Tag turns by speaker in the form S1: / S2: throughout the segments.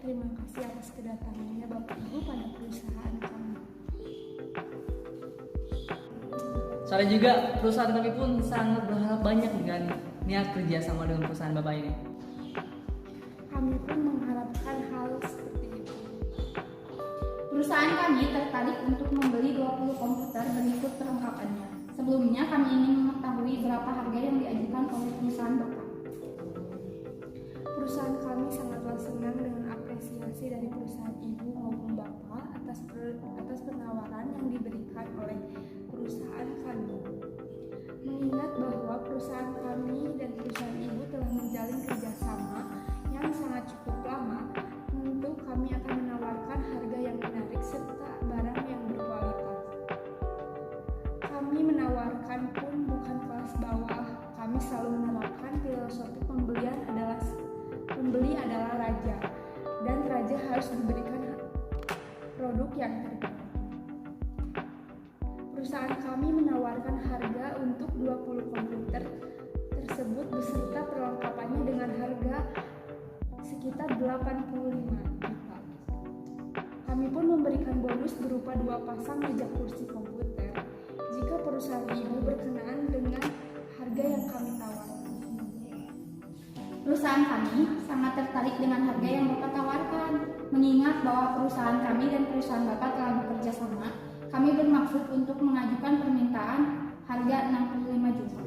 S1: terima kasih atas kedatangannya Bapak Ibu pada perusahaan kami.
S2: Soalnya juga perusahaan kami pun sangat berharap banyak dengan niat kerjasama dengan perusahaan Bapak ini.
S1: Kami pun mengharapkan hal seperti itu.
S3: Perusahaan kami tertarik untuk membeli 20 komputer berikut perlengkapannya. Sebelumnya kami ingin mengetahui berapa harga yang diajukan oleh perusahaan Bapak.
S1: Perusahaan kami sangatlah senang dengan apresiasi dari perusahaan Ibu maupun Bapak atas penawaran yang diberikan oleh perusahaan kami. Mengingat bahwa perusahaan kami dan perusahaan Ibu telah menjalin kerjasama yang sangat cukup lama, tentu kami akan menawarkan harga yang menarik serta barang yang berkualitas. Kami menawarkan pun bukan kelas bawah. Kami selalu menerapkan filosofi pembeli adalah raja, dan raja harus diberikan produk yang terbaik. Perusahaan kami menawarkan harga untuk 20 komputer tersebut beserta perlengkapannya dengan harga sekitar 85 juta. Kami pun memberikan bonus berupa 2 pasang meja kursi komputer jika perusahaan Ibu berkenaan dengan harga yang kami tawarkan.
S3: Perusahaan kami sangat tertarik dengan harga yang Bapak tawarkan. Mengingat bahwa perusahaan kami dan perusahaan Bapak telah bekerja sama, kami bermaksud untuk mengajukan permintaan harga 65 juta.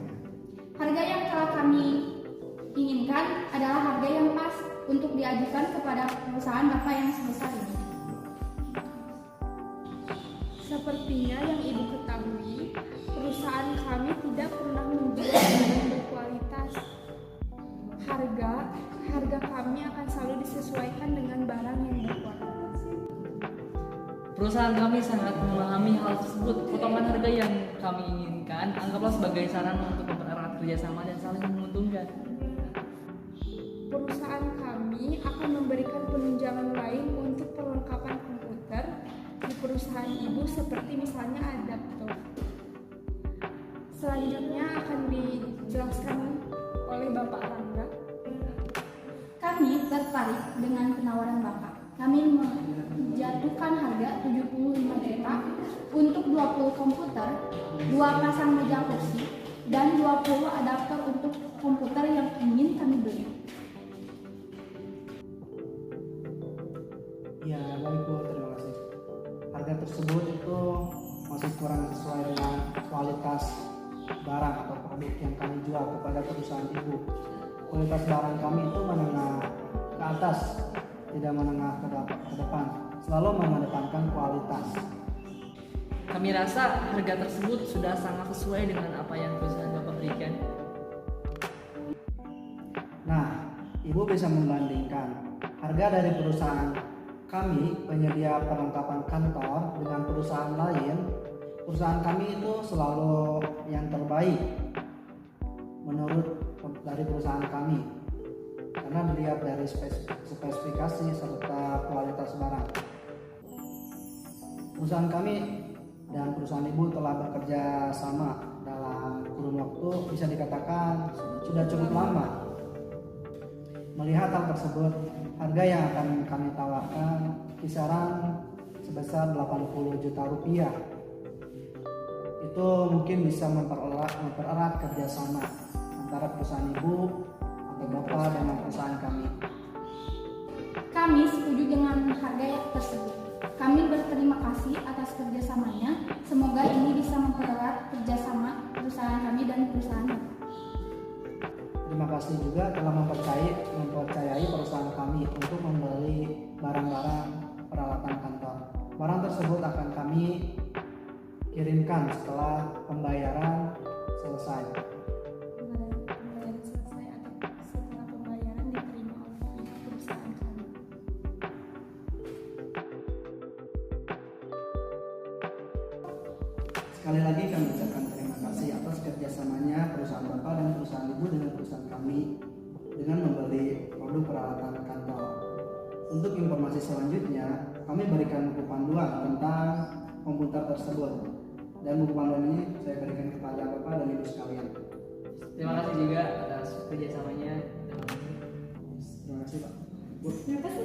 S3: Harga yang telah kami inginkan adalah harga yang pas untuk diajukan kepada perusahaan Bapak yang sebesar ini.
S1: Sepertinya yang Ibu ketahui, perusahaan kami tidak pernah menjual barang berkualitas. Harga kami akan selalu disesuaikan dengan barang yang berkualitas.
S2: Perusahaan kami sangat memahami hal tersebut. Potongan harga yang kami inginkan anggaplah sebagai sarana untuk mempererat kerjasama dan saling menguntungkan.
S1: Perusahaan kami akan memberikan penunjangan lain untuk perlengkapan komputer di perusahaan Ibu seperti misalnya adaptor. Selanjutnya akan dijelaskan oleh Bapak Rangga.
S3: Kami tertarik dengan penawaran Bapak. Kami menjatuhkan harga 75 juta untuk 20 komputer, 2 pasang meja kursi, dan 20 adaptor untuk komputer yang ingin kami beli.
S4: Ya, baik Bu, terima kasih. Harga tersebut itu masih kurang sesuai dengan kualitas barang atau produk yang kami jual kepada perusahaan Ibu. Kualitas barang kami itu menengah ke atas, tidak menengah ke depan, selalu mengedepankan kualitas.
S2: Kami rasa harga tersebut sudah sangat sesuai dengan apa yang perusahaan Bapak berikan.
S4: Nah, Ibu bisa membandingkan harga dari perusahaan kami, penyedia perlengkapan kantor, dengan perusahaan lain. Perusahaan kami itu selalu yang terbaik menurut dari perusahaan kami, karena dilihat dari spesifikasi serta kualitas barang. Perusahaan kami dan perusahaan Ibu telah bekerja sama dalam kurun waktu bisa dikatakan sudah cukup lama. Melihat hal tersebut, harga yang akan kami tawarkan kisaran sebesar 80 juta rupiah. Itu mungkin bisa mempererat kerjasama antara perusahaan Ibu atau Bapak dengan perusahaan kami.
S3: Kami setuju dengan harga tersebut. Kami berterima kasih atas kerjasamanya. Semoga ini bisa mempererat kerjasama perusahaan kami dan perusahaan Bapak.
S4: Terima kasih juga telah mempercayai perusahaan kami untuk membeli barang-barang peralatan kantor. Barang tersebut akan kami kirimkan setelah pembayaran selesai.
S1: Pembayaran selesai atau setelah pembayaran diterima oleh perusahaan kami.
S4: Sekali lagi kami ucapkan terima kasih atas kerjasamanya perusahaan Bapak dan perusahaan Ibu dengan perusahaan kami dengan membeli produk peralatan kantor. Untuk informasi selanjutnya, kami berikan buku panduan tentang komputer tersebut. Dan buku panduan ini saya berikan kepada Bapak dan Ibu sekalian.
S2: Terima kasih juga atas kerjasamanya.
S4: Terima kasih Pak. Bu.
S3: Terima kasih.